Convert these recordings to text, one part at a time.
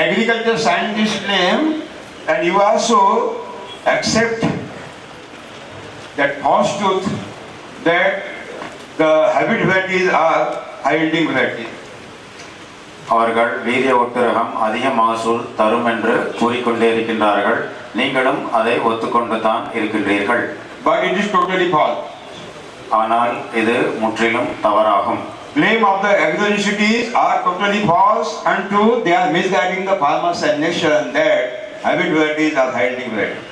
agriculture scientists claim, and you also accept that false truth that the hybrid varieties are high-yielding varieties. அவர்கள் வீரிய ஒட்டுரகம் அதிக மகசூல் தரும் என்று கூறிக்கொண்டே இருக்கின்றார்கள். நீங்களும் அதை ஒத்துக்கொண்டு தான் இருக்கின்றீர்கள். But it is totally false. ஆனால் இது முற்றிலும் தவறாகும். Claim of the agrounicities are totally false and true. They are misguiding the farmers and nation that hybrid varieties are high-yielding varieties.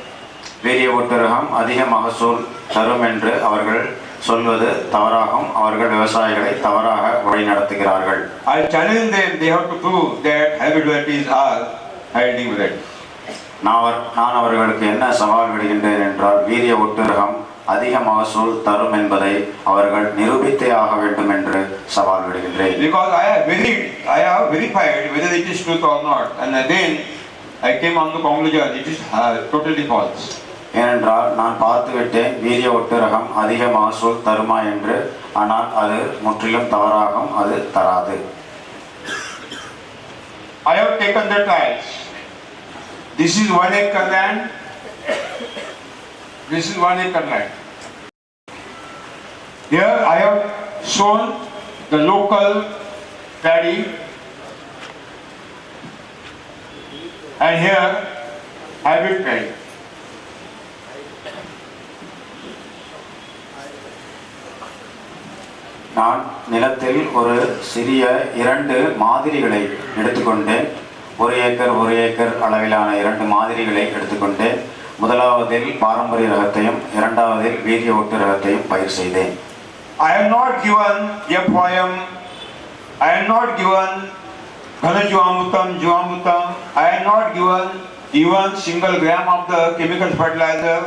வீரிய ஒட்டுரகம் அதிக மகசூல் தரும் என்று அவர்கள் சொல்வது தவறாகும். அவர்கள் விவசாயிகளை தவறாக வழிநடத்துகிறார்கள். I challenge them. They have to prove that hybrid varieties are high-yielding varieties. நான் அவர்களுக்கு என்ன சவால் விடுகின்றேன் என்றால் வீரிய ஒட்டுரகம் அதிக மகசூல் தரும் என்பதை அவர்கள் நிரூபித்தே ஆக வேண்டும் என்று சவால் விடுகின்றேன். Because I have verified whether it is truth or not, and then I came on the conclusion it is totally false. ஏனென்றால் நான் பார்த்துவிட்டேன் வீரிய ஒட்டுரகம் அதிக மகசூல் தருமா என்று. ஆனால் அது முற்றிலும் தவறாகும். அது தராது. I have taken the trials. This is 1 acre land. This is 1 acre land. Here I have shown the local paddy, and here hybrid paddy. நான் நிலத்தில் ஒரு சிறிய 2 மாதிரிகளை எடுத்துக்கொண்டேன். 1 ஏக்கர் அளவிலான 2 மாதிரிகளை எடுத்துக்கொண்டேன். முதலாவதில் பாரம்பரிய ரகத்தையும் இரண்டாவதில் வீரிய ஒட்டு ரகத்தையும் பயிர் செய்தேன். I am not given FYM. I am not given Jivamrutam. I am not given even single gram of the chemical fertilizer.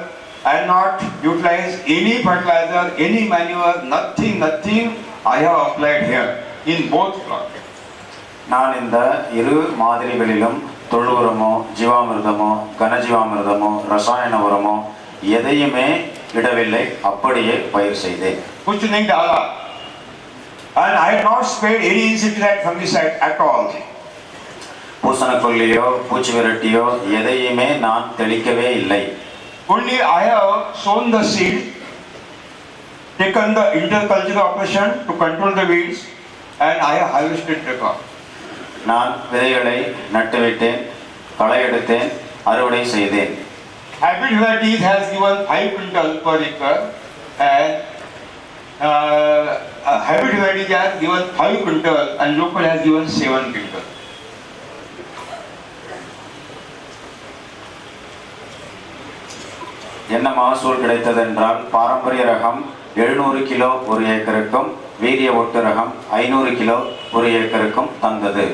I have not utilized any fertilizer, any manure, nothing I have applied here in both plots. நான் இந்த 2 மாதிரிகளிலும் தொழு உரமோ ஜீவாமிர்தமோ கனஜீவாமிர்தமோ ரசாயன உரமோ எதையுமே இடவில்லை. அப்படியே பயிர் செய்தேன். Kuch nahi dala. And I have not sprayed any insecticide, fungicide at all. பூசணக்கொல்லியோ பூச்சி விரட்டியோ எதையுமே நான் தெளிக்கவே இல்லை. Only I have sown the seed, taken the intercultural operation to control the weeds, and I have harvested the crop. நான் விதைகளை நட்டுவிட்டேன், களை எடுத்தேன், அறுவடை செய்தேன். Hybrid varieties has given 5 quintal per acre, and hybrid varieties has given 5 quintal, and local has given 7 quintal. என்ன மகசூல் கிடைத்தது என்றால் பாரம்பரிய ரகம் 700 கிலோ 1 ஏக்கருக்கும் வீரிய ஒட்டு ரகம் 500 கிலோ 1 ஏக்கருக்கும் தந்தது.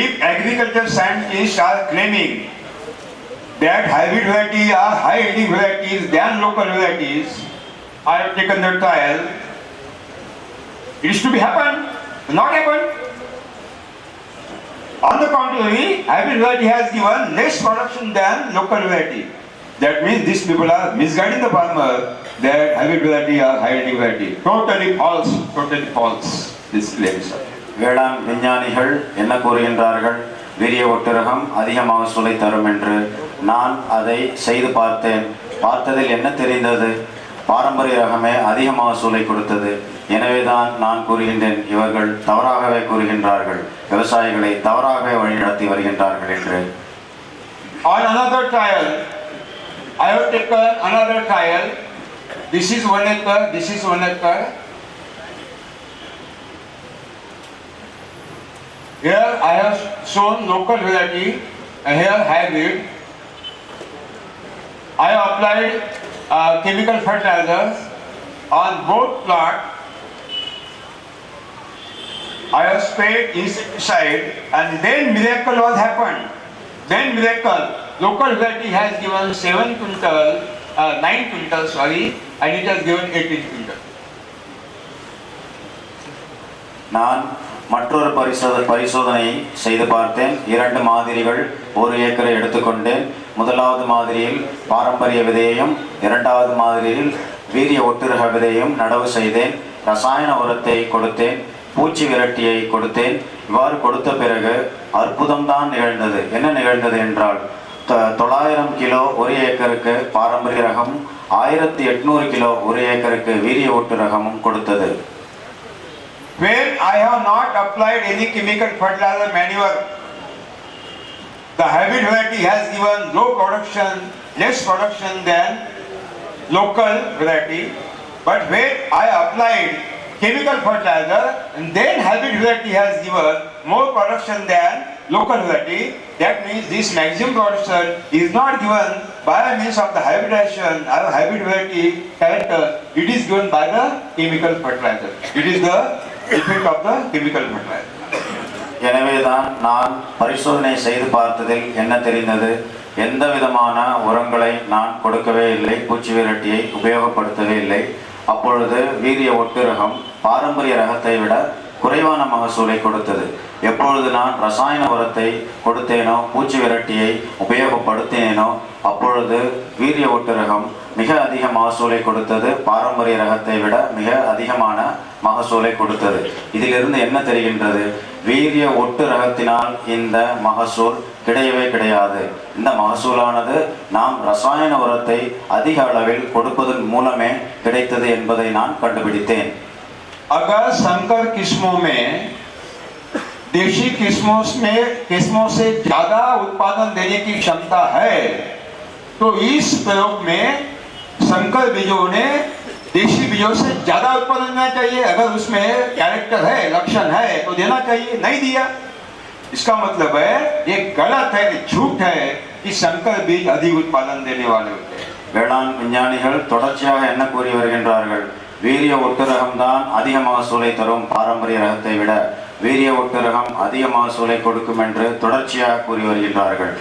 If agriculture scientists are claiming that hybrid varieties are high-yielding varieties than local varieties, I have taken the trial. It is to be happened, not happened. On the contrary, hybrid variety has given less production than local variety. That means these people are misguiding the farmer that hybrid variety are high-yielding variety. Totally false. This claims. வேளாண் விஞ்ஞானிகள் என்ன கூறுகின்றார்கள்? வீரிய ஒட்டுரகம் அதிக மகசூலை தரும் என்று. நான் அதை செய்து பார்த்ததில் என்ன தெரிந்தது? பாரம்பரிய ரகமே அதிக மகசூலை கொடுத்தது. எனவேதான் நான் கூறுகின்றேன், இவர்கள் தவறாகவே கூறுகின்றார்கள், விவசாயிகளை தவறாகவே வழிநடத்தி வருகின்றார்கள் என்று. On another trial, I have taken another trial. This is 1 acre, this is 1 acre. Here I have shown local variety, and here hybrid. I have applied chemical fertilizers on both plots. I have sprayed insecticide, and then miracle was happened. Local variety has given 9 quintal, and it has given 18 quintal. நான் மற்றொரு பரிசோதனை செய்து பார்த்தேன். 2 மாதிரிகள் 1 ஏக்கரை எடுத்துக்கொண்டேன். முதலாவது மாதிரியில் பாரம்பரிய விதையையும் இரண்டாவது மாதிரியில் வீரிய ஒட்டுரக விதையையும் நடவு செய்தேன். ரசாயன உரத்தை கொடுத்தேன். பூச்சி விரட்டியை கொடுத்தேன். இவ்வாறு கொடுத்த பிறகு அற்புதம்தான் நிகழ்ந்தது. என்ன நிகழ்ந்தது என்றால் 900 கிலோ ஒரு ஏக்கருக்கு பாரம்பரிய ரகம், 1800 கிலோ ஒரு ஏக்கருக்கு வீரிய ஒட்டு ரகமும் கொடுத்தது. When I have not applied any chemical fertilizer manure, the hybrid variety has given low production, less production than local variety. But when I applied chemical fertilizer, and then hybrid variety has given more production than local variety. That means this maximum production is not given by means of the hybridization or hybrid variety character. It is given by the chemical fertilizer. It is the effect of the chemical fertilizer. எனவேதான் நான் பரிசோதனை செய்து பார்த்ததில் என்ன தெரிந்தது, எந்த விதமான உரங்களை நான் கொடுக்கவே இல்லை, பூச்சி விரட்டியை உபயோகப்படுத்தவே இல்லை. அப்பொழுது வீரிய ஒட்டு ரகம் பாரம்பரிய ரகத்தை விட குறைவான மகசூலை கொடுத்தது. எப்பொழுது நான் ரசாயன உரத்தை கொடுத்தேனோ, பூச்சி விரட்டியை உபயோகப்படுத்தினேனோ, அப்பொழுது வீரிய ஒட்டு ரகம் மிக அதிக மகசூலை கொடுத்தது. பாரம்பரிய ரகத்தை விட மிக அதிகமான மகசூலை கொடுத்தது. இதிலிருந்து என்ன தெரிகின்றது? வீரிய ஒட்டு ரகத்தினால் இந்த மகசூல் கிடையவே கிடையாது. இந்த மகசூலானது நாம் ரசாயன உரத்தை அதிக அளவில் கொடுப்பதன் மூலமே கிடைத்தது என்பதை நான் கண்டுபிடித்தேன். अगर संकर किस्मों में देशी किस्मों से ज्यादा उत्पादन देने की क्षमता है, तो इस प्रयोग में संकर बीजों ने देशी बीजों से ज्यादा उत्पादन देना चाहिए. अगर उसमें कैरेक्टर है, लक्षण है, तो देना चाहिए. नहीं दिया, इसका मतलब है ये गलत है, झूठ है कि संकर बीज अधिक उत्पादन देने वाले होते हैं. வேளாண் விஞ்ஞானிகள் தொடர்ச்சியாக என்ன கூறி வருகின்றார்கள்? வீரிய ஒட்டு ரகம்தான் அதிக மகசூலை தரும், பாரம்பரிய ரகத்தை விட வீரிய ஒட்டு ரகம் அதிக மகசூலை கொடுக்கும் என்று தொடர்ச்சியாக கூறி வருகின்றார்கள்.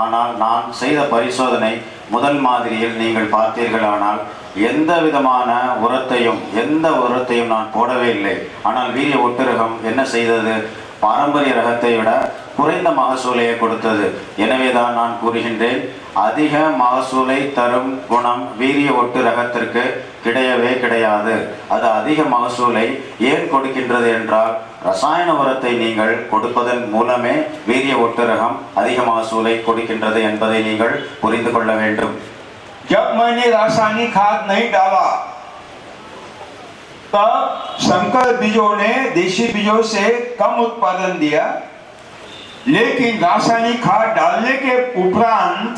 ஆனால் நான் செய்த பரிசோதனை முதல் மாதிரியில் நீங்கள் பார்த்தீர்களானால் எந்த விதமான உரத்தையும் நான் போடவே இல்லை. ஆனால் வீரிய ஒட்டு ரகம் என்ன செய்தது? பாரம்பரிய ரகத்தை விட குறைந்த மகசூலையை கொடுத்தது. எனவேதான் நான் கூறுகின்றேன், அதிக மகசூலை தரும் குணம் வீரிய ஒட்டு ரகத்திற்கு கிடையவே கிடையாது. அது அதிக மகசூலை ஏன் கொடுக்கின்றது என்றால், ரசாயன உரத்தை நீங்கள் கொடுப்பதன் மூலமே வீரிய ஒட்டு ரகம் அதிக மகசூலை கொடுக்கின்றது என்பதை நீங்கள் புரிந்து கொள்ள வேண்டும். जब मैंने रासायनिक खाद नहीं डाला, तब संकर बीजों ने देशी बीजों से कम उत्पादन दिया, लेकिन रासायनिक खाद डालने के उपरांत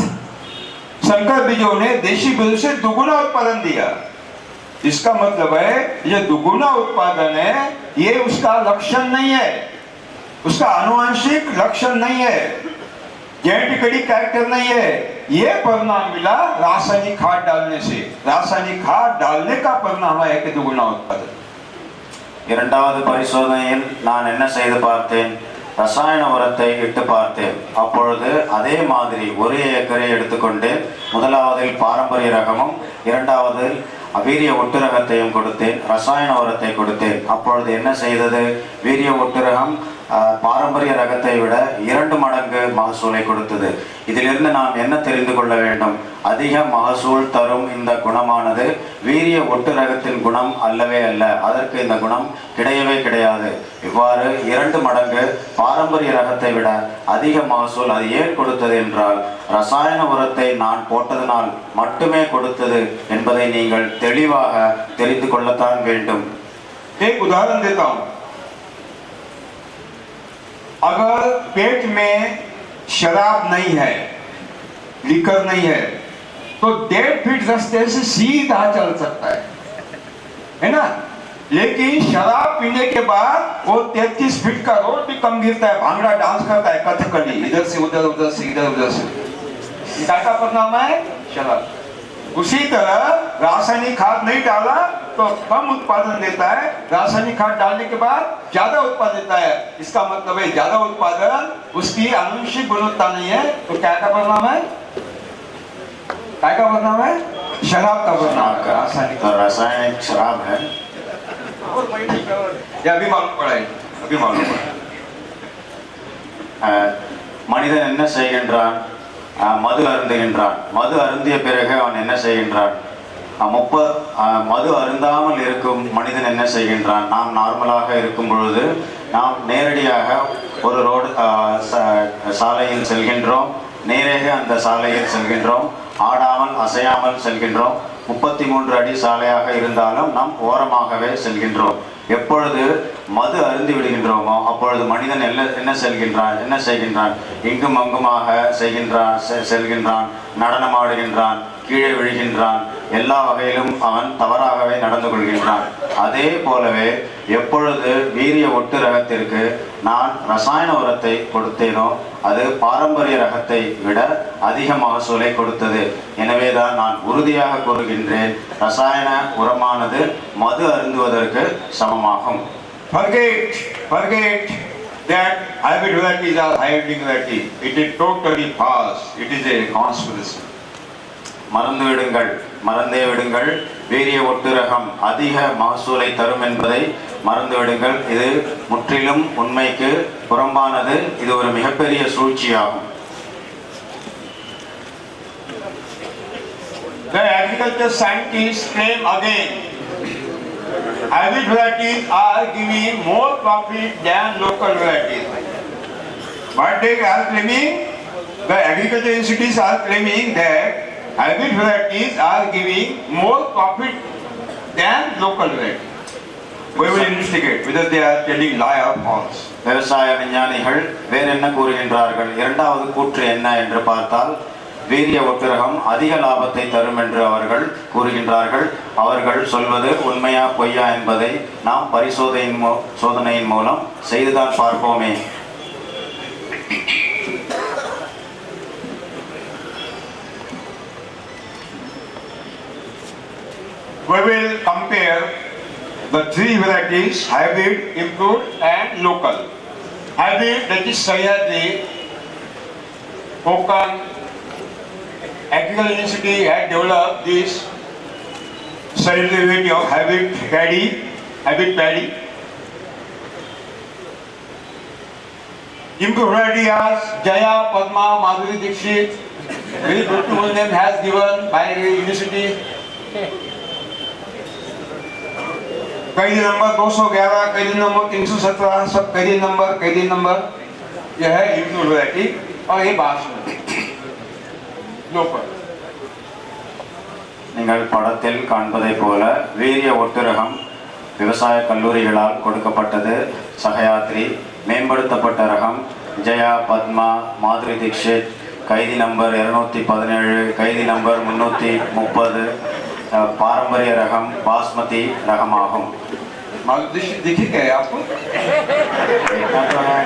संकर बीजों ने देशी बीजों से दुगुना उत्पादन दिया. इसका मतलब है ये दुगुना उत्पादन है, ये उसका लक्षण नहीं है, उसका आनुवंशिक लक्षण नहीं है, जेनेटिकली कैरेक्टर नहीं है. ये परिणाम मिला रासायनिक खाद डालने से. रासायनिक खाद डालने का परिणाम है कि दुगुना उत्पादन. இரண்டாவது பரிசோதனையில் நான் என்ன செய்து பார்த்தேன்? ரசாயன உரத்தை இட்டு பார்த்தேன். அப்பொழுது அதே மாதிரி ஒரு ஏக்கரை எடுத்துக்கொண்டேன். முதலாவதில் பாரம்பரிய ரகமும் இரண்டாவதில் வீரிய ஒட்டு ரகத்தையும் கொடுத்தேன், ரசாயன உரத்தை கொடுத்தேன். அப்பொழுது என்ன செய்தது? வீரிய ஒட்டு ரகம் பாரம்பரிய ரகத்தை விட 2 மடங்கு மகசூலை கொடுத்தது. இதிலிருந்து நாம் என்ன தெரிந்து கொள்ள வேண்டும்? அதிக மகசூல் தரும் இந்த குணமானது வீரிய ஒட்டு ரகத்தின் குணம் அல்லவே அல்ல. அதற்கு இந்த குணம் கிடையவே கிடையாது. இவ்வாறு 2 மடங்கு பாரம்பரிய ரகத்தை விட அதிக மகசூல் அது ஏன் கொடுத்தது என்றால், ரசாயன உரத்தை நான் போட்டதனால் மட்டுமே கொடுத்தது என்பதை நீங்கள் தெளிவாக தெரிந்து கொள்ளத்தான் வேண்டும். एक उदाहरण देता हूं. अगर पेट में शराब नहीं है, लिकर नहीं है, तो 1.5 फीट रास्ते से सीधा चल सकता है ना. लेकिन शराब पीने के बाद वो 33 फीट का रोड भी कम गिरता है, भांगड़ा डांस करता है, कथकली, इधर से उधर, उधर से इधर, उधर से. क्या का परिणाम है? शराब. उसी तरह रासायनिक खाद नहीं डाला तो कम उत्पादन देता है, रासायनिक खाद डालने के बाद ज्यादा उत्पादन देता है. इसका मतलब है ज्यादा उत्पादन, उसकी आनुवंशिक गुणवत्ता नहीं है, तो क्या का परिणाम है? क्या का परिणाम है? शराब का परिणाम है. रासायनिक शराब है. ये अभी मालूम पड़ा है, अभी मालूम पड़ा. மனிதன் என்ன செய்கின்றான்? மது அருந்துகின்றான். மது அருந்திய பிறகு அவன் என்ன செய்கின்றான்? மது அருந்தாமல் இருக்கும் மனிதன் என்ன செய்கின்றான்? நாம் நார்மலாக இருக்கும் பொழுது நாம் நேரடியாக ஒரு ரோடு சாலையில் செல்கின்றோம், நேராக அந்த சாலையில் செல்கின்றோம், ஆடாமல் அசையாமல் செல்கின்றோம். 33 அடி சாலையாக இருந்தாலும் நாம் ஓரமாகவே செல்கின்றோம். எப்பொழுது மது அருந்தி விடுகின்றோமோ அப்பொழுது மனிதன் என்ன செய்கின்றான்? இங்கும் அங்குமாக செல்கின்றான், நடனமாடுகின்றான், கீழே விழுகின்றான், எல்லா வகையிலும் அவன் தவறாகவே நடந்து கொள்கின்றான். அதே போலவே எப்பொழுது வீரிய ஒட்டு ரகத்திற்கு நான் ரசாயன உரத்தை கொடுத்தேனோ அது பாரம்பரிய ரகத்தை விட அதிக மகசூலை கொடுத்தது. எனவேதான் நான் உறுதியாக கூறுகின்றேன், ரசாயன உரமானது மது அருந்துவதற்கு சமமாகும். Forget that hybrid varieties are hybrid varieties. It is totally false. It is a conspiracy. மறந்தே விடுங்கள். வீரிய ஒட்டு ரகம் அதிக மகசூலை தரும் என்பதை மறந்துவிடுங்கள். இது முற்றிலும் உண்மைக்கு புறம்பானது. இது ஒரு மிகப்பெரிய சூழ்ச்சியாகும். The agriculture scientists claim again, hybrid varieties are giving more profit than local varieties. But they are claiming, the agriculture institutes are claiming that hybrid varieties are giving more profit than local varieties. We will investigate whether they are telling lie or false. விவசாய விஞ்ஞானிகள் வேற என்ன கூறுகின்றார்கள்? இரண்டாவது கூற்று என்ன என்று பார்த்தால், வீரிய ஒட்டுரகம் அதிக லாபத்தை தரும் என்று அவர்கள் கூறுகின்றார்கள். அவர்கள் சொல்வது உண்மையா பொய்யா என்பதை நாம் சோதனையின் மூலம் செய்துதான் பார்ப்போமே. We will compare the three varieties, hybrid, improved and local. Hybrid, that is Sahyadri, Konkan Agricultural University had developed this Sahyadri variety of hybrid paddy. Improved variety as Jaya, Padma, Madhuri Dixit, very beautiful name has given by the university. कैदी number 211, कैदी number 317, सब कैदी number यह है improved variety और ये basmati local. நீங்கள் படத்தில் காண்பதை போல வீரிய ஒட்டுரகம் விவசாய கல்லூரிகளால் கொடுக்கப்பட்டது சஹயாத்ரி. மேம்படுத்தப்பட்ட ரகம் ஜெயா, பத்மா, மாதுரி தீக்ஷித், கைதி நம்பர் 217, கைதி நம்பர் 330 பாரம்பரிய ரகம் बासमती ரகமாகும். माधुरी देखी क्या है आपको? देखना तो है,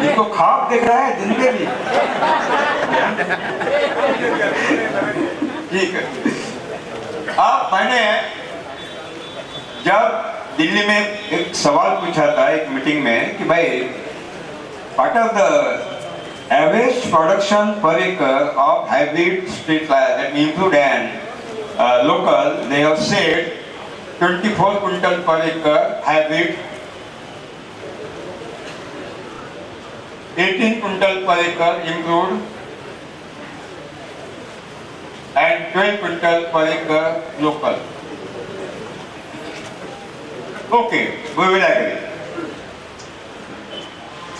जिसको खाब देख रहा है जिंदे भी. ठीक है. मैंने जब दिल्ली में एक सवाल पूछा था एक मीटिंग में कि भाई what are the average production per acre of hybrid street liar that improved and local, they have said 24 quintal per acre hybrid, 18 quintal per acre improved, and 12 quintal per acre local. Okay, we will agree.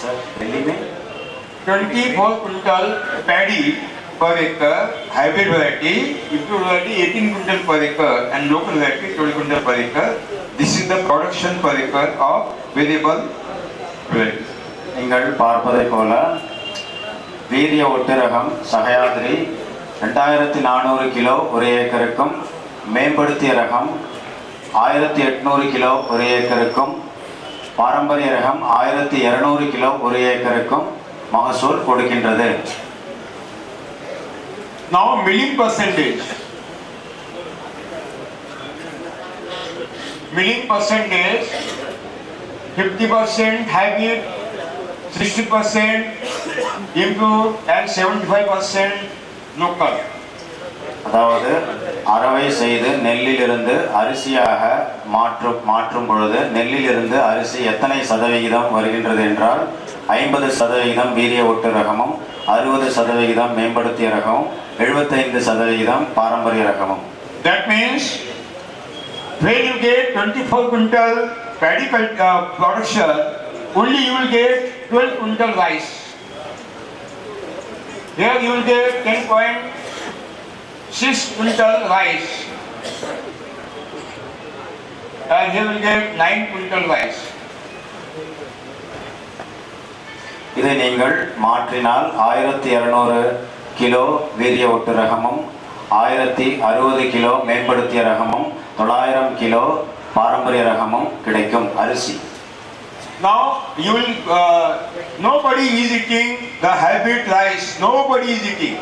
Sir, Delhi में 24 quintal paddy per acre, hybrid variety, improved variety 18 quintal per acre and local variety 12 quintal per acre. This is the production per acre of variable variety. நீங்கள் பார்ப்பதை போல வீரிய ஒட்டுரகம் சஹயாத்ரி 2400 kilo ஒரு ஏக்கருக்கும், மேம்படுத்திய ரகம் 1800 kilo ஒரு ஏக்கருக்கும், பாரம்பரிய ரகம் 1200 கிலோ ஒரு ஏக்கருக்கும் மகசூல் கொடுக்கின்றது. Now milling percentage. Milling percentage 50% hybrid, 60% improved and 75% local. அதாவது அரவை செய்து நெல்லிலிருந்து அரிசியாக மாற்றும் பொழுது நெல்லிலிருந்து அரிசி எத்தனை சதவிகிதம் வருகின்றது என்றால் 50% வீரிய ஒட்டு ரகமும், 60% மேம்படுத்திய ரகமும், 75% பாரம்பரிய ரகமும். That means when you get 24 quintal paddy production, only you will get 12 quintal rice. Here you will get 10.6 quintal rice. And here will get 9 quintal rice. இதை நீங்கள் மாற்றினால் 1200 கிலோ வீரிய ஒட்டு ரகமும் 1060 கிலோ மேம்படுத்திய ரகமும் 900 கிலோ பாரம்பரிய ரகமும் கிடைக்கும் அரிசி. Now you will nobody is eating the hybrid rice. Nobody is eating.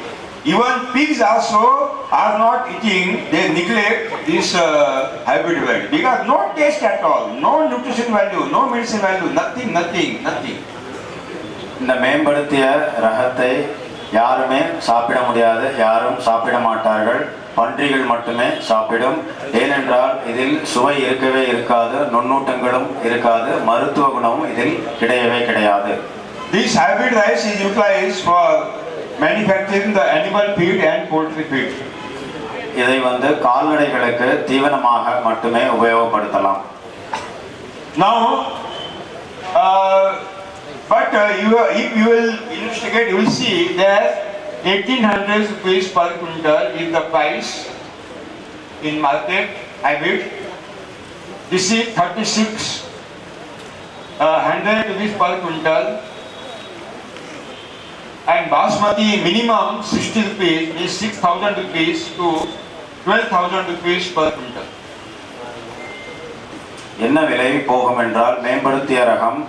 Even pigs also are not eating. They neglect this hybrid variety because no taste at all, no nutrition value, no medicine value, nothing. இந்த மேம்படுத்திய ரகத்தை யாருமே சாப்பிட முடியாது, யாரும் சாப்பிட மாட்டார்கள். பன்றிகள் மட்டுமே சாப்பிடும். ஏனென்றால் இதில் சுவை இருக்கவே இருக்காது, நுண்ணூட்டங்களும் இருக்காது, மருத்துவ குணமும் இதில் கிடையாது. This hybrid rice is utilized for manufacturing the animal feed and poultry feed. இதை கால்நடைகளுக்கு தீவனமாக மட்டுமே உபயோகப்படுத்தலாம். Now but if you will investigate, you will see that 1800 rupees per quintal is the price in market hybrid. This is 3600 rupees per quintal, and basmati minimum 60 rupees is 6000 rupees to 12,000 rupees per quintal. என்ன விலை போகும் என்றால் மேம்படுத்திய ரகம்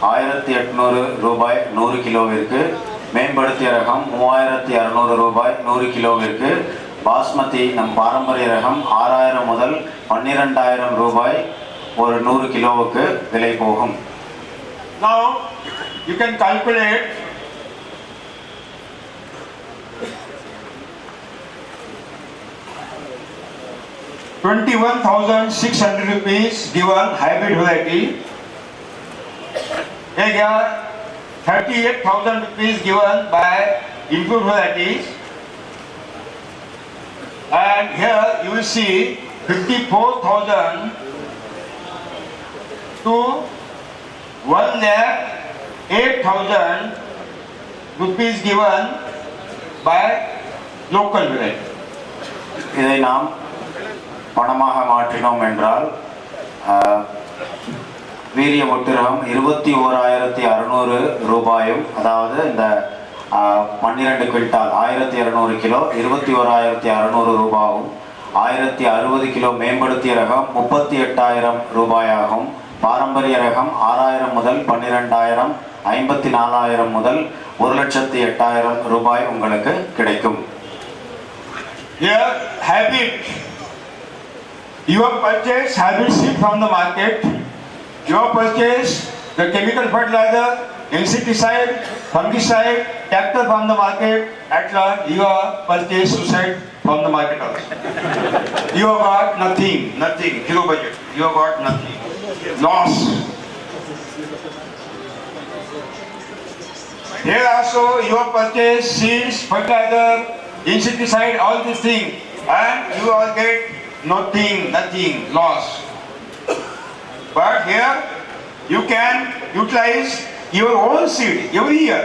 1800 ரூபாய் 100 கிலோவிற்கு, மேம்படுத்திய ரகம் 3600 ரூபாய் 100 கிலோவிற்கு, பாஸ்மதி நம் பாரம்பரிய ரகம் 6000 முதல் 12000 ரூபாய் ஒரு 100 கிலோவுக்கு விலை போகும். Now you can calculate ₹21,600 given hybrid variety. Here 38,000 rupees given by improved varieties, and here you will see 54,000 to 1,08,000 rupees given by local variety. இதை நாம் பணமாக மாற்றினோம் என்றால் வீரிய ஒட்டு ரகம் 21,600 ரூபாயும், அதாவது இந்த 12 குவிண்டால் 1200 கிலோ 21,600 ரூபாயும், 1060 கிலோ மேம்படுத்திய ரகம் 38,000 ரூபாயாகும். பாரம்பரிய ரகம் 6000 முதல் 12,000, 54,000 முதல் 1,08,000 ரூபாய் உங்களுக்கு கிடைக்கும். Here hybrid, you have purchased hybrid seed from the market. You have purchased the chemical fertilizer, insecticide, fungicide, tractor from the market. At last, you have purchased suicide from the market also. You have got nothing, zero budget. You have got nothing. Loss. Here also, you have purchased seeds, fertilizer, insecticide, all these things, and you all get nothing, loss. But here you can utilize your own seed every year.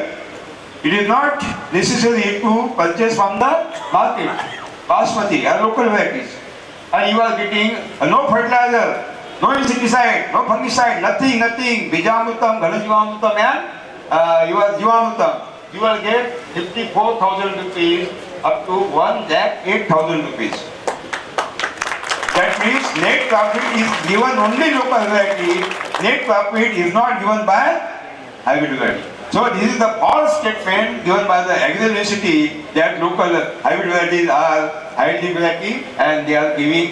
It is not necessary to purchase from the market, basmati or local varieties. And you are getting no fertilizer, no insecticide, no fungicide, nothing. Bijamutam, Ganajivamutam and Jivamutam. You will get 54,000 rupees up to 1,08,000 rupees. That means net profit is given only local variety. Net profit is not given by hybrid variety. So this is the false statement given by the Agri University that local hybrid varieties are highly variety and they are giving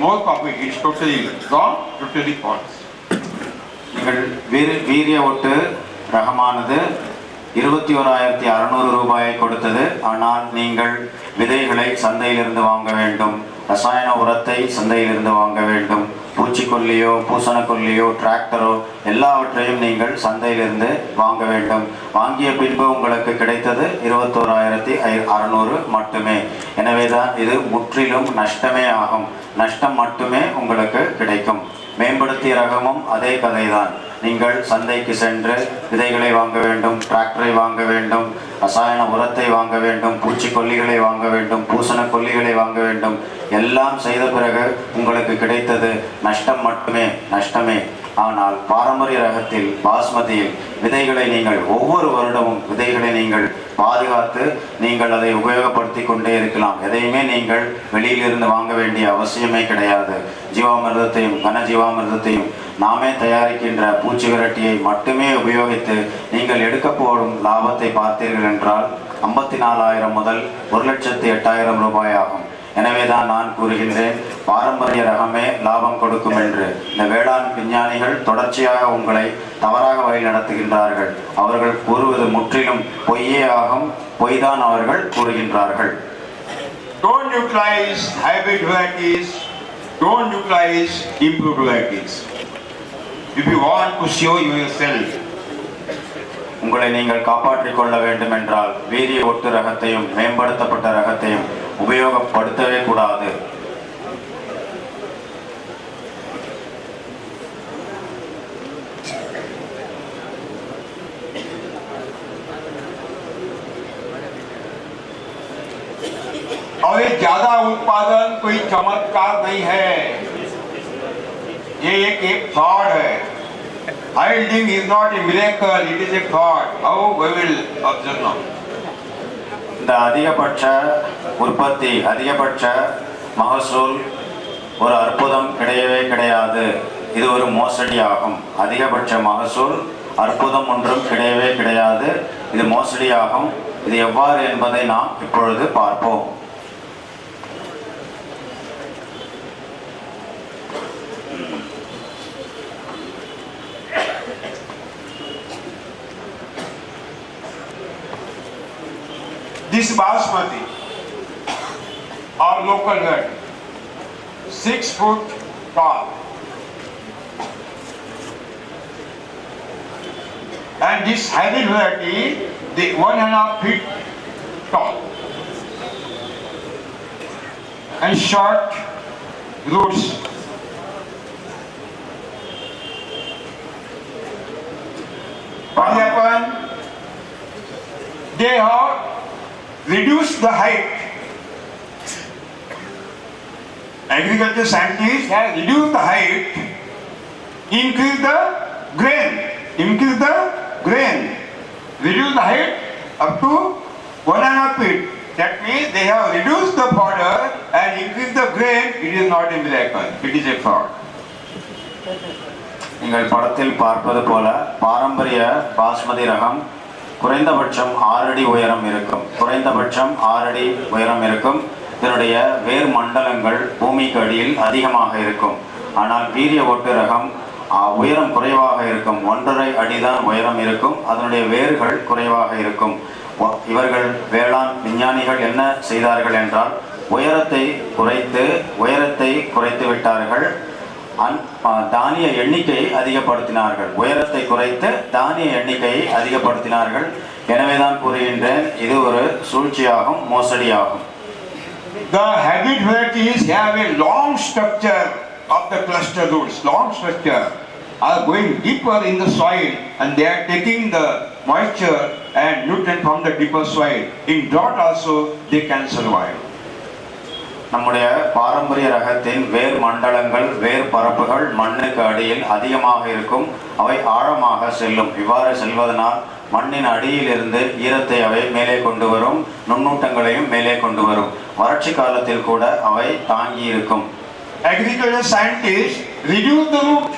more profit. It's totally wrong, totally false. வீரிய ஒட்டு ரகமானது 21,600 ரூபாயை கொடுத்தது. ஆனால் நீங்கள் விதைகளை சந்தையிலிருந்து வாங்க வேண்டும், ரசாயன உரத்தை சந்தையிலிருந்து வாங்க வேண்டும், பூச்சிக்கொல்லியோ பூசணக்கொல்லியோ டிராக்டரோ எல்லாவற்றையும் நீங்கள் சந்தையிலிருந்து வாங்க வேண்டும். வாங்கிய பின்பு உங்களுக்கு கிடைத்தது 21,600 மட்டுமே. எனவேதான் இது முற்றிலும் நஷ்டமே ஆகும். நஷ்டம் மட்டுமே உங்களுக்கு கிடைக்கும். மேம்படுத்திய ரகமும் அதே கதைதான். நீங்கள் சந்தைக்கு சென்று விதைகளை வாங்க வேண்டும், டிராக்டரை வாங்க வேண்டும், ரசாயன உரத்தை வாங்க வேண்டும், பூச்சிக்கொல்லிகளை வாங்க வேண்டும், பூசண கொல்லிகளை வாங்க வேண்டும். எல்லாம் செய்த பிறகு உங்களுக்கு கிடைத்தது நஷ்டம் மட்டுமே, நஷ்டமே. ஆனால் பாரம்பரிய ரகத்தில் பாஸ்மதியில் விதைகளை நீங்கள் ஒவ்வொரு வருடமும் விதைகளை நீங்கள் பாதுகாத்து நீங்கள் அதை உபயோகப்படுத்தி கொண்டே இருக்கலாம். எதையுமே நீங்கள் வெளியிலிருந்து வாங்க வேண்டிய அவசியமே கிடையாது. ஜீவாமிர்தத்தையும் கனஜீவாமிர்தத்தையும் நாமே தயாரிக்கின்ற பூச்சி விரட்டியை மட்டுமே உபயோகித்து நீங்கள் எடுக்க போடும் லாபத்தை பார்த்தீர்கள் என்றால் 54,000 முதல் 1,08,000 ரூபாய் ஆகும். எனவேதான் நான் கூறுகின்றேன், பாரம்பரிய ரகமே லாபம் கொடுக்கும் என்று. இந்த வேளாண் விஞ்ஞானிகள் தொடர்ச்சியாக உங்களை தவறாக வழி நடத்துகின்றார்கள். அவர்கள் கூறுவது முற்றிலும் பொய்யே ஆகும். பொய்தான் அவர்கள் கூறுகின்றார்கள். Don't utilize hybrid varieties. Don't utilize improved varieties. If you want to show yourself, உங்களை நீங்கள் காப்பாற்றிக் கொள்ள வேண்டும் என்றால் வீரிய ஒட்டு ரகத்தையும் மேம்படுத்தப்பட்ட ரகத்தையும் உபயோகப்படுத்தவே கூடாது. और ये ज्यादा उत्पादन कोई चमत्कार नहीं है, ये एक फ्रॉड है. Yielding is not a miracle, it is a fraud. How we will observe now? இந்த அதிகபட்ச உற்பத்தி, அதிகபட்ச மகசூல் ஒரு அற்புதம் கிடையவே கிடையாது. இது ஒரு மோசடி ஆகும். அதிகபட்ச மகசூல் அற்புதம் ஒன்றும் கிடையவே கிடையாது. இது மோசடி ஆகும். இது எவ்வாறு என்பதை நாம் இப்பொழுது பார்ப்போம். This basmati or local variety, 6 foot tall, and this hybrid variety, the 1.5 feet tall, and short roots. What happened? They have reduce the height. Agriculture scientists have reduced the height, increase the grain, reduce the height up to 1.5 feet. That means they have reduced the border and increased the grain. It is not a miracle, it is a fraud. நீங்கள் படத்தில் பார்ப்பது போல பாரம்பரிய பாஸ்மதி ரகம் குறைந்தபட்சம் 6 அடி உயரம் இருக்கும். குறைந்தபட்சம் 6 அடி உயரம் இருக்கும். இதனுடைய வேர் மண்டலங்கள் பூமிக்கு அடியில் அதிகமாக இருக்கும். ஆனால் வீரிய ஒட்டு ரகம் உயரம் குறைவாக இருக்கும். 1.5 அடிதான் உயரம் இருக்கும். அதனுடைய வேர்கள் குறைவாக இருக்கும். இவர்கள் வேளாண் விஞ்ஞானிகள் என்ன செய்தார்கள் என்றால் உயரத்தை குறைத்து விட்டார்கள். தானிய எண்ணிக்கையை அதிகப்படுத்தினார்கள். உயரத்தை குறைத்து தானிய எண்ணிக்கையை அதிகப்படுத்தினார்கள். எனவேதான் கூறுகின்றேன், இது ஒரு சூழ்ச்சியாகும், மோசடியாகும். The hybrid varieties have a long structure of the cluster roots. Long structure are going deeper in the soil and they are taking the moisture and nutrient from the deeper soil. In drought also they can survive. நம்முடைய பாரம்பரிய ரகத்தின் வேர் மண்டலங்கள், வேர் பரப்புகள் மண்ணுக்கு அடியில் அதிகமாக இருக்கும். அவை ஆழமாக செல்லும். இவ்வாறு செல்வதனால் மண்ணின் அடியிலிருந்து ஈரத்தை அவை மேலே கொண்டு வரும், நுண்ணூட்டங்களையும் மேலே கொண்டு வரும். வறட்சி காலத்தில் கூட அவை தாங்கி இருக்கும். Agriculture scientists reduce the root,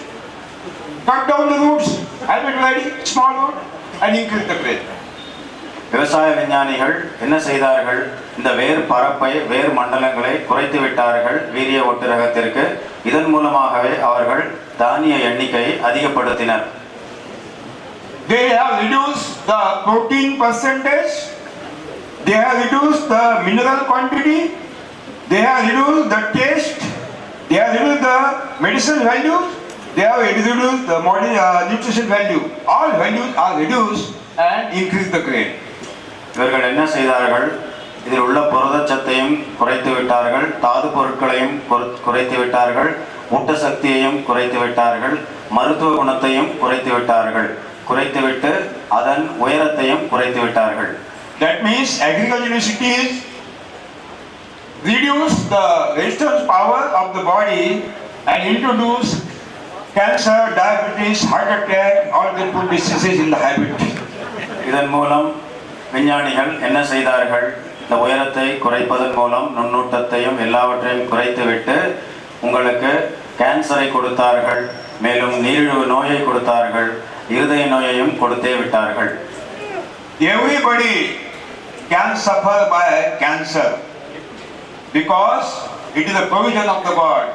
cut down the roots, hybrid variety, small root and increase the grain. விவசாய விஞ்ஞானிகள் என்ன செய்தார்கள்? இந்த வேர் பரப்பை, வேர் மண்டலங்களை குறைத்து விட்டார்கள் வீரிய ஒட்டு ரகத்திற்கு. இதன் மூலமாகவே அவர்கள் தானிய எண்ணிக்கையை அதிகப்படுத்தினர். They have reduced the protein percentage, they have reduced the mineral quantity, they have reduced the taste They have reduced the medicine value, they have reduced the modern nutrition value. All values are reduced and increase the grain. இவர்கள் என்ன செய்தார்கள்? இதில் உள்ள புரதச்சத்தையும் குறைத்து விட்டார்கள், தாது பொருட்களையும் குறைத்து விட்டார்கள், ஊட்டசக்தியையும் குறைத்து விட்டார்கள், மருத்துவ குணத்தையும் குறைத்து விட்டார்கள், குறைத்துவிட்டு அதன் உயரத்தையும் குறைத்து விட்டார்கள். That means agricultural universities reduce the resistance power of the body and introduce cancer, diabetes, heart attack, all the two diseases in the habit. இதன் மூலம் விஞ்ஞானிகள் என்ன செய்தார்கள்? இந்த உயரத்தை குறைப்பதன் மூலம் நுண்ணூட்டத்தையும் எல்லாவற்றையும் குறைத்துவிட்டு உங்களுக்கு கேன்சரை கொடுத்தார்கள், மேலும் நீரிழிவு நோயை கொடுத்தார்கள், இருதய நோயையும் கொடுத்தே விட்டார்கள். Everybody can suffer by cancer because it is a provision of the God.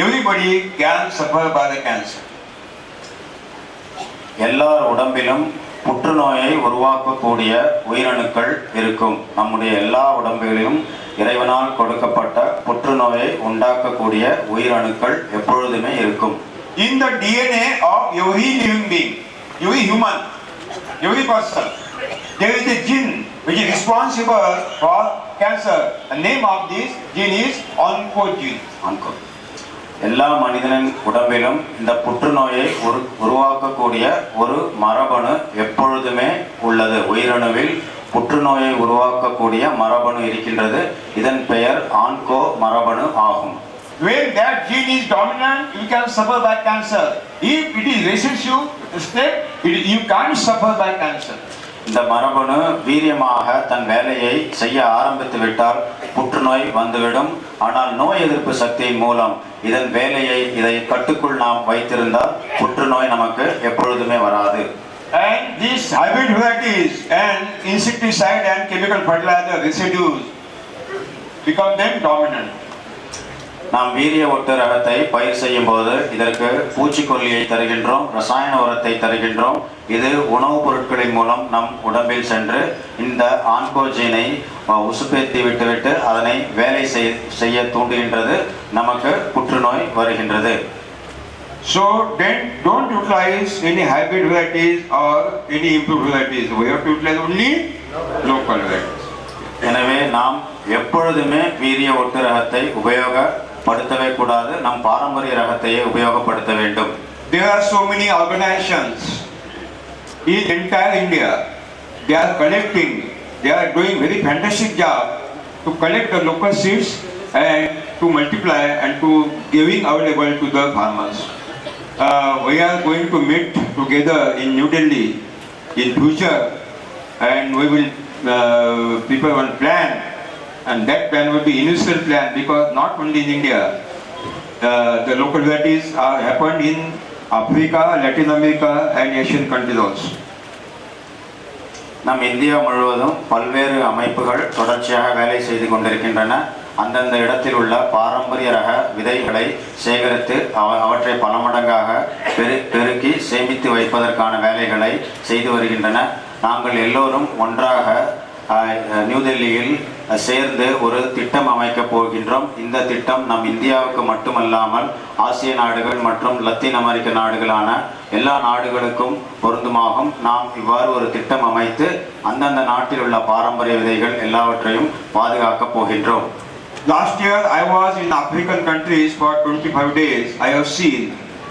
Everybody can suffer by the cancer. எல்லார் உடம்பிலும் புற்றுநோயை உருவாக்கக்கூடிய உயிரணுக்கள் இருக்கும். நம்முடைய எல்லா உடம்புகளிலும் இறைவனால் கொடுக்கப்பட்ட புற்றுநோயை உண்டாக்கக்கூடிய உயிரணுக்கள் எப்பொழுதுமே இருக்கும். In the DNA of every living being, every human, every person, there is a gene which is responsible for cancer. The name of this gene is oncogene. எல்லா மனிதனின் உடம்பிலும் இந்த புற்றுநோயை உருவாக்கக்கூடிய ஒரு மரபணு எப்பொழுதுமே உள்ளது. உயிரணுவில் புற்றுநோயை உருவாக்கக்கூடிய மரபணு இருக்கின்றது. இதன் பெயர் ஆன்கோ மரபணு ஆகும். When that gene is dominant, you can suffer by cancer. If it is recessive state, you can't suffer by cancer. இந்த மரபணு வீரியமாக தன் வேலையை செய்ய ஆரம்பித்து விட்டால் புற்றுநோய் வந்துவிடும். ஆனால் நோய் எதிர்ப்பு சக்தியின் மூலம் இதன் வேலையை இதை கட்டுக்குள் நாம் வைத்திருந்தால் புற்றுநோய் நமக்கு எப்பொழுதுமே வராது. And these hybrid varieties and insecticide and chemical fertilizer residues become then dominant. நாம் வீரிய ஒட்டு ரகத்தை பயிர் செய்யும் போது இதற்கு பூச்சிக்கொல்லியை தருகின்றோம், ரசாயன உரத்தை தருகின்றோம். இது உணவுப் பொருட்களின் மூலம் நம் உடம்பில் சென்று இந்த ஆன்கோஜீனை உசுப்பேற்றி விட்டுவிட்டு அதனை வேலை செய்ய தூண்டுகின்றது. நமக்கு புற்றுநோய் வருகின்றது. So then don't utilize any hybrid varieties or any improved varieties. We have to utilize only local varieties. எனவே நாம் எப்பொழுதுமே வீரிய ஒட்டு ரகத்தை உபயோகப்படுத்தவே கூடாது. நம் பாரம்பரிய ரகத்தையே உபயோகப்படுத்த வேண்டும். There are so many organizations in entire India. They are collecting. They are doing very fantastic job to collect the local seeds and to multiply and to giving available to the farmers. We are going to meet together in New Delhi in future, and we will prepare one plan, and that plan will be initial plan because not only in India, the local varieties are happened in Africa, Latin America, and Asian countries also. நம் India முழுவதும் பல்வேறு அமைப்புகள் தொடர்ச்சியாக வேலை செய்து கொண்டிருக்கின்றன. அந்தந்த இடத்தில் உள்ள பாரம்பரிய ரக விதைகளை சேகரித்து அவற்றை பல மடங்காக பெருக்கி சேமித்து வைப்பதற்கான வேலைகளை செய்து வருகின்றன. நாங்கள் எல்லோரும் ஒன்றாக நியூ டெல்லியில் சேர்ந்து ஒரு திட்டம் அமைக்கப் போகின்றோம். இந்த திட்டம் நம் இந்தியாவுக்கு மட்டுமல்லாமல் ஆசிய நாடுகள் மற்றும் லத்தீன் அமெரிக்க நாடுகளான எல்லா நாடுகளுக்கும் பொருந்துமாகும். நாம் இவ்வாறு ஒரு திட்டம் அமைத்து அந்தந்த நாட்டில் உள்ள பாரம்பரிய விதைகள் எல்லாவற்றையும் பாதுகாக்கப் போகின்றோம். Last year I was in African countries for 25 days. I have seen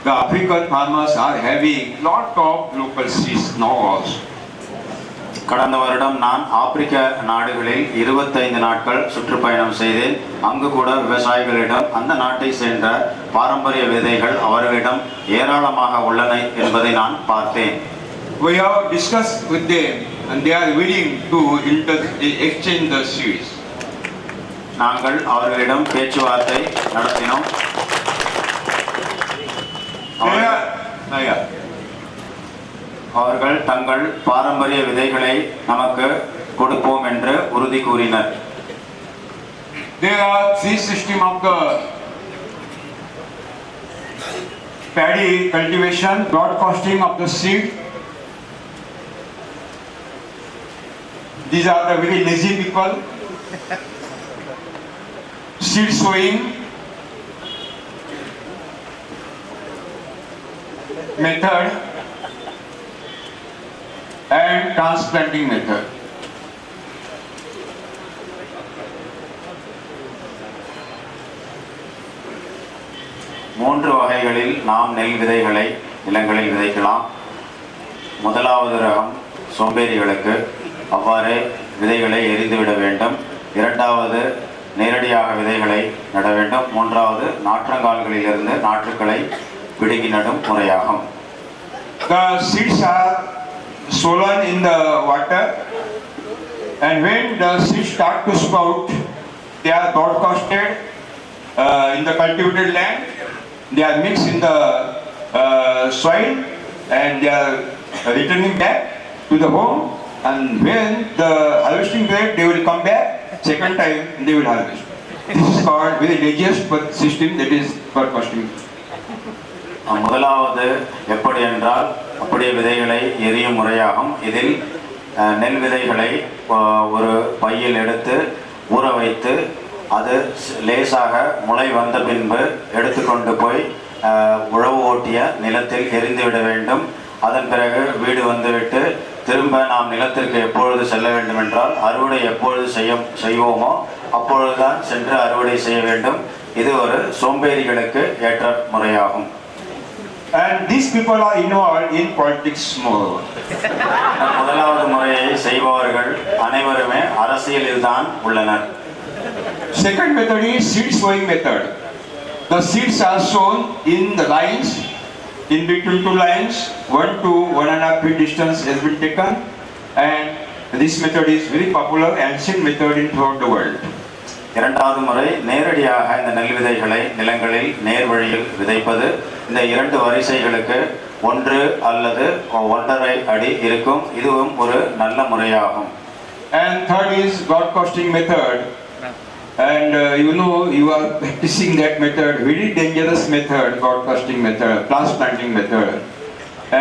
the African farmers are having lot of local seeds now also. கடந்த வருடம் நான் ஆப்பிரிக்க நாடுகளில் 25 நாட்கள் சுற்றுப்பயணம் செய்தேன். அங்கு கூட விவசாயிகளிடம் அந்த நாட்டை சேர்ந்த பாரம்பரிய விதைகள் அவர்களிடம் ஏராளமாக உள்ளன என்பதை நான் பார்த்தேன். We have discussed with them and they are willing to exchange the seeds. நாங்கள் அவர்களிடம் பேச்சுவார்த்தை நடத்தினோம். அவர்கள் தங்கள் பாரம்பரிய விதைகளை நமக்கு கொடுப்போம் என்று உறுதி கூறினர். There are three systems of the paddy cultivation, broadcasting of the seed. These are the very lazy people. Seed sowing method and transplanting method. மூன்று வகைகளில் நாம் நெல் விதைகளை நிலங்களில் விதைக்கலாம். முதலாவது ரகம் சோம்பேறிகளுக்கு, அவ்வாறே விதைகளை எரிந்துவிட வேண்டும். இரண்டாவது நேரடியாக விதைகளை நட வேண்டும். மூன்றாவது நாற்றங்கால்களிலிருந்து நாற்றுக்களை பிடுங்கி நடும் முறையாகும். The seeds are sown in the water, and when the seeds start to sprout, they are broadcasted in the cultivated land. They are mixed in the soil, and they are returning back to the home. And when the harvesting period, they will come back. Second time, they will harvest. This is called very dangerous system, that is broadcasting. முதலாவது எப்படி என்றால் அப்படியே விதைகளை எரியும் முறையாகும். இதில் நெல் விதைகளை ஒரு பையில் எடுத்து ஊற வைத்து அது லேசாக முளை வந்த பின்பு எடுத்துக்கொண்டு போய் உழவு ஓட்டிய நிலத்தில் எரிந்துவிட வேண்டும். அதன் பிறகு வீடு வந்துவிட்டு திரும்ப நாம் நிலத்திற்கு எப்பொழுது செல்ல வேண்டும் என்றால் அறுவடை எப்பொழுது செய்வோமோ அப்பொழுதுதான் சென்று அறுவடை செய்ய வேண்டும். இது ஒரு சோம்பேறிகளுக்கு ஏற்ற முறையாகும். And these people are involved in politics more. முதலாவது முறையை செய்பவர்கள் அனைவருமே அரசியலில் தான் உள்ளனர். Second method is seed sowing method. The seeds are sown in the lines, in between two lines, 1 to 1.5 feet distance has been taken, and this method is very popular ancient method in throughout the world. இரண்டாவது முறை நேரடியாக இந்த நெல் விதைகளை நிலங்களில் நேர் வழியில் விதைப்பது. இந்த இரண்டு வரிசைகளுக்கு 1 அல்லது 1.5 அடி இருக்கும். இதுவும் ஒரு நல்ல முறையாகும். And third is broadcasting method. And you are practicing that method, very dangerous method, broadcasting method, transplanting method.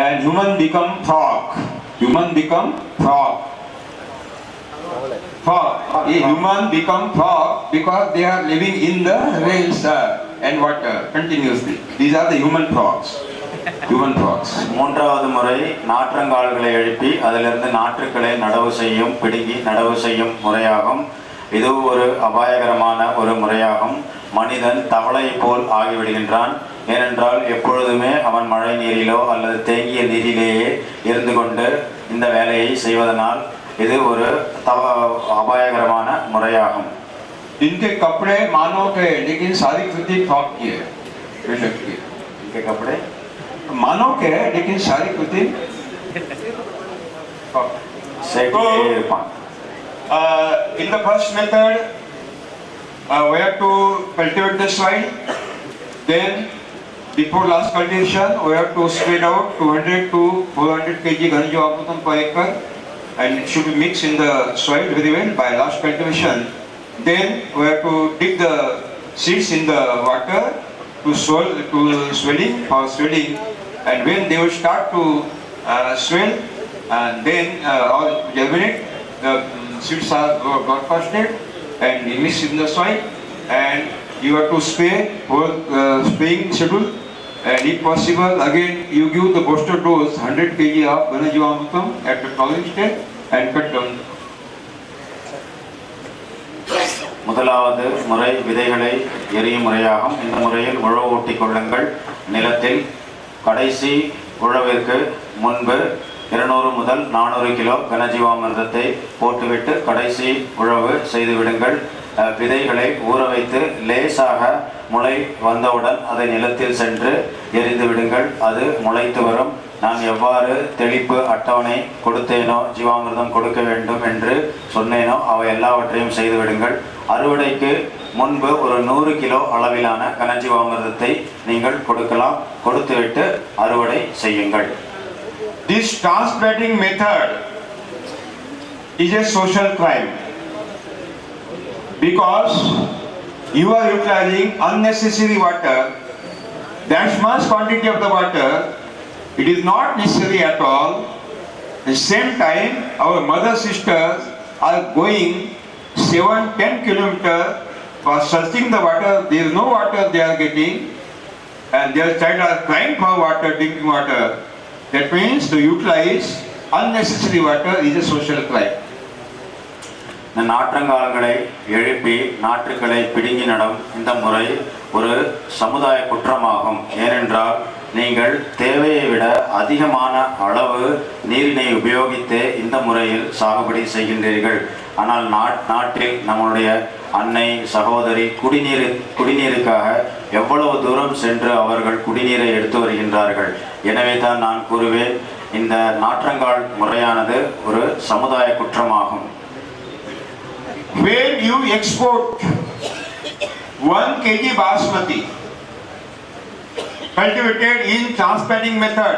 And human become frog. Human become frog. Frog. Human become frog because they are living in the rails and water continuously. These are the human frogs. Human frogs. மூன்றாவது முறை நாற்றங்கால்களை எழுப்பி அதிலிருந்து நாற்றுக்களை நடவு செய்யும், பிடுங்கி நடவு செய்யும் முறையாகும். இது ஒரு அபாயகரமான ஒரு முறையாகும். மனிதன் தவளை போல் ஆகிவிடுகின்றான். ஏனென்றால் எப்பொழுதுமே அவன் மழை நீரிலோ அல்லது தேங்கிய நீரிலேயே இருந்து கொண்டு இந்த வேலையை செய்வதனால் இது ஒரு அபாயகரமான முறையாகும். इनके कपड़े मानव के लेकिन सारी कृति फ्रॉग की है. इनके कपड़े मानव के है लेकिन सारी कृति in the first method we have to cultivate the soil. Then before last cultivation we have to spread out 200 to 400 kg Ghanajivaamrutam per acre, and it should be mixed in the soil very well by last cultivation. Then we have to dip the seeds in the water to swelling, and when they will start to swell and then all germinate, the seeds are broadcasted and mixed in the soil, and you have to spray for spraying schedule, and if possible again you give the booster dose 100 kg of Ghanajivaamrutam at the flowering stage and cut down. முதலாவது முறை விதைகளை எரியும் முறையாகும். இந்த முறையில் உழவு ஓட்டிக் கொள்ளுங்கள். நிலத்தில் கடைசி உழவிற்கு முன்பு 200 முதல் 400 கிலோ கனஜீவாமிர்தத்தை போட்டுவிட்டு கடைசி உழவு செய்து விடுங்கள். விதைகளை ஊற வைத்து லேசாக முளை வந்தவுடன் அதை நிலத்தில் சென்று எரிந்து விடுங்கள். அது முளைத்து வரும். நான் எவ்வாறு தெளிப்பு அட்டவணை கொடுத்தேனோ, ஜீவாமிர்தம் கொடுக்க வேண்டும் என்று சொன்னேனோ அவை எல்லாவற்றையும் செய்து விடுங்கள். அறுவடைக்கு முன்பு ஒரு 100 கிலோ அளவிலான கனஜீவாமிர்தத்தை நீங்கள் கொடுக்கலாம். கொடுத்துவிட்டு அறுவடை செய்யுங்கள். This transplanting method is a social crime because you are utilizing unnecessary water. That much quantity of the water, it is not necessary at all. At the same time, our mother sisters are going 7-10 kilometers for searching the water. There is no water they are getting, and their child are crying for water, drinking water. That means to utilize unnecessary water is a social crime. இந்த நாற்றங்கால்களை எழுப்பி நாற்றுக்களை பிடுங்கி நடும் இந்த முறை ஒரு சமுதாய குற்றமாகும். ஏனென்றால் நீங்கள் தேவையை விட அதிகமான அளவு நீரினை உபயோகித்து இந்த முறையில் சாகுபடி செய்கின்றீர்கள். ஆனால் நாட்டில் நம்முடைய அன்னை சகோதரி குடிநீருக்காக எவ்வளவு தூரம் சென்று அவர்கள் குடிநீரை எடுத்து வருகின்றார்கள். எனவே தான் நான் கூறுவேன், இந்த நாற்றங்கால் முறையானது ஒரு சமுதாய குற்றமாகும். When you export 1 kg basmati cultivated in transplanting method,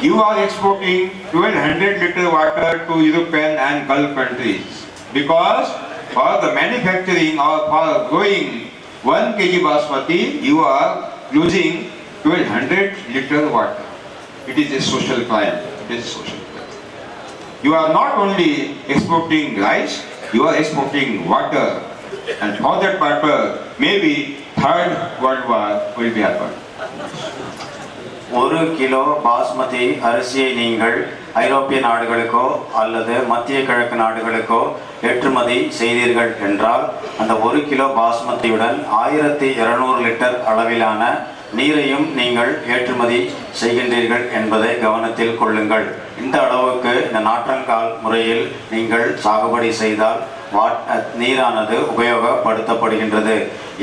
you are exporting 1200 liter water to European and Gulf countries, because for the manufacturing or for growing 1 kg basmati you are losing 1200 liter water. It is a social crime. It is social crime. You are not only exporting rice, you are exporting water, and for that purpose maybe third world war will be happen. 1 kilo basmati அரிசியை நீங்கள் ஐரோப்பிய நாடுகளுக்கோ அல்லது மத்திய கிழக்கு நாடுகளுக்கோ ஏற்றுமதி செய்தீர்கள் என்றால் அந்த 1 கிலோ பாஸ்மதியுடன் 1200 லிட்டர் அளவிலான நீரையும் நீங்கள் ஏற்றுமதி செய்கின்றீர்கள் என்பதை கவனத்தில் கொள்ளுங்கள். இந்த அளவுக்கு இந்த நாற்றங்கால் முறையில் நீங்கள் சாகுபடி செய்தால் நீரானது உபயோகப்படுத்தப்படுகின்றது.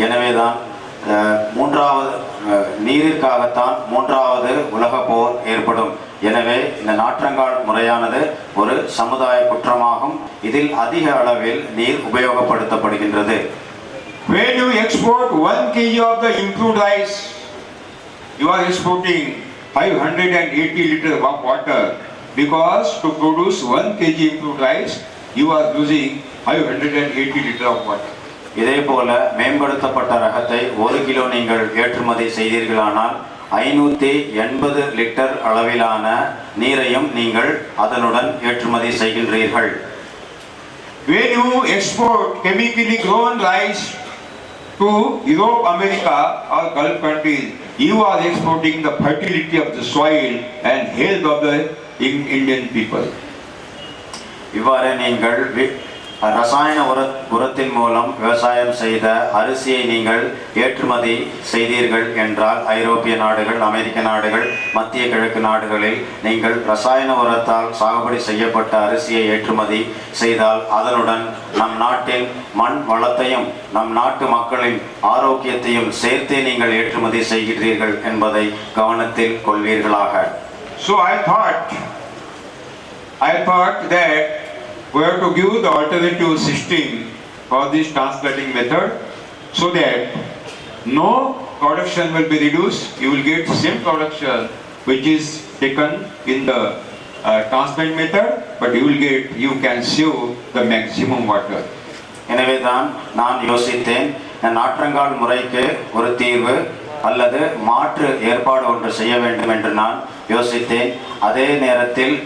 எனவேதான் நீரிற்காகத்தான் 3வது உலக போர் ஏற்படும். எனவே இந்த நாற்றங்கால் முறையானது ஒரு சமுதாய குற்றமாகும். இதில் அதிக அளவில் நீர் உபயோகப்படுத்தப்படுகின்றது. When you export 1 kg of the improved rice, you are exporting 580 liter of water, because to produce 1 kg improved rice you are losing 580 liter of water. இதே போல மேம்படுத்தப்பட்ட ரகத்தை 1 கிலோ நீங்கள் ஏற்றுமதி செய்தீர்களானால் 580 லிட்டர் அளவிலான நீரையும் நீங்கள் அதனுடன் ஏற்றுமதி செய்கின்றீர்கள். When you export chemically grown rice to Europe, America or Gulf countries, you are exporting the fertility of the soil and health of the Indian people. இவ்வாறு நீங்கள் ரசாயன உரத்தின் மூலம் விவசாயம் செய்த அரிசியை நீங்கள் ஏற்றுமதி செய்தீர்கள் என்றால் ஐரோப்பிய நாடுகள், அமெரிக்க நாடுகள், மத்திய கிழக்கு நாடுகளில் நீங்கள் ரசாயன உரத்தால் சாகுபடி செய்யப்பட்ட அரிசியை ஏற்றுமதி செய்தால் அதனுடன் நம் நாட்டின் மண் வளத்தையும் நம் நாட்டு மக்களின் ஆரோக்கியத்தையும் சேர்த்தே நீங்கள் ஏற்றுமதி செய்கிறீர்கள் என்பதை கவனத்தில் கொள்வீர்களாக. So I thought that we have to give the alternative system for this transplanting method, so that no production will be reduced. You will get same production which is taken in the transplant method, but you can save the maximum water. எனவே தான் நான் யோசித்தேன், நாற்றங்கால் முறைக்கு ஒரு தீர்வு அல்லது மாற்று ஏற்பாடு ஒன்று செய்ய வேண்டும் என்று நான் யோசித்தேன். அதே நேரத்தில்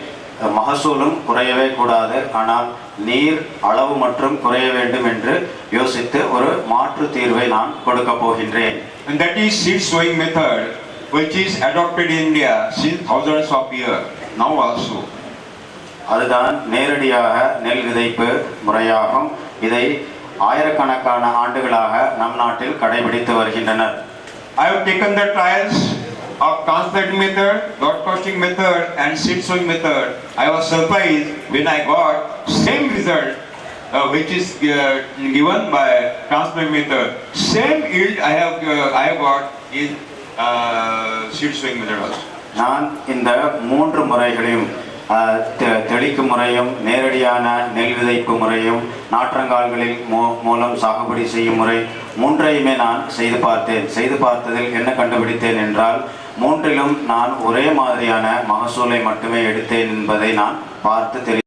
மகசூலும் குறையவே கூடாது, ஆனால் நீர் அளவு மற்றும் குறைய வேண்டும் என்று யோசித்து ஒரு மாற்று தீர்வை நான் கொடுக்க போகின்றேன். And that is seed sowing method, which is adopted in India since thousands of years now also. அதுதான் நேரடியாக நெல் விதைப்பு முறையாகும். இதை ஆயிரக்கணக்கான ஆண்டுகளாக நம் நாட்டில் கடைபிடித்து வருகின்றனர். I have taken the trials of transplanting method, broadcasting method and seed sowing method. I was surprised when I got same result which is given by transplant method. Same yield I have got in seed sowing method also. நான் இந்த 3 முறைகளையும் தெளிக்கும் முறையும் நேரடியான நெல் விதைப்பு முறையும் நாற்றங்கால்களில் மூலம் சாகுபடி செய்யும் முறை 3ஐயுமே நான் செய்து பார்த்ததில் என்ன கண்டுபிடித்தேன் என்றால் 3லும் நான் ஒரே மாதிரியான மகசூலை மட்டுமே எடுத்தேன் என்பதை நான் பார்த்து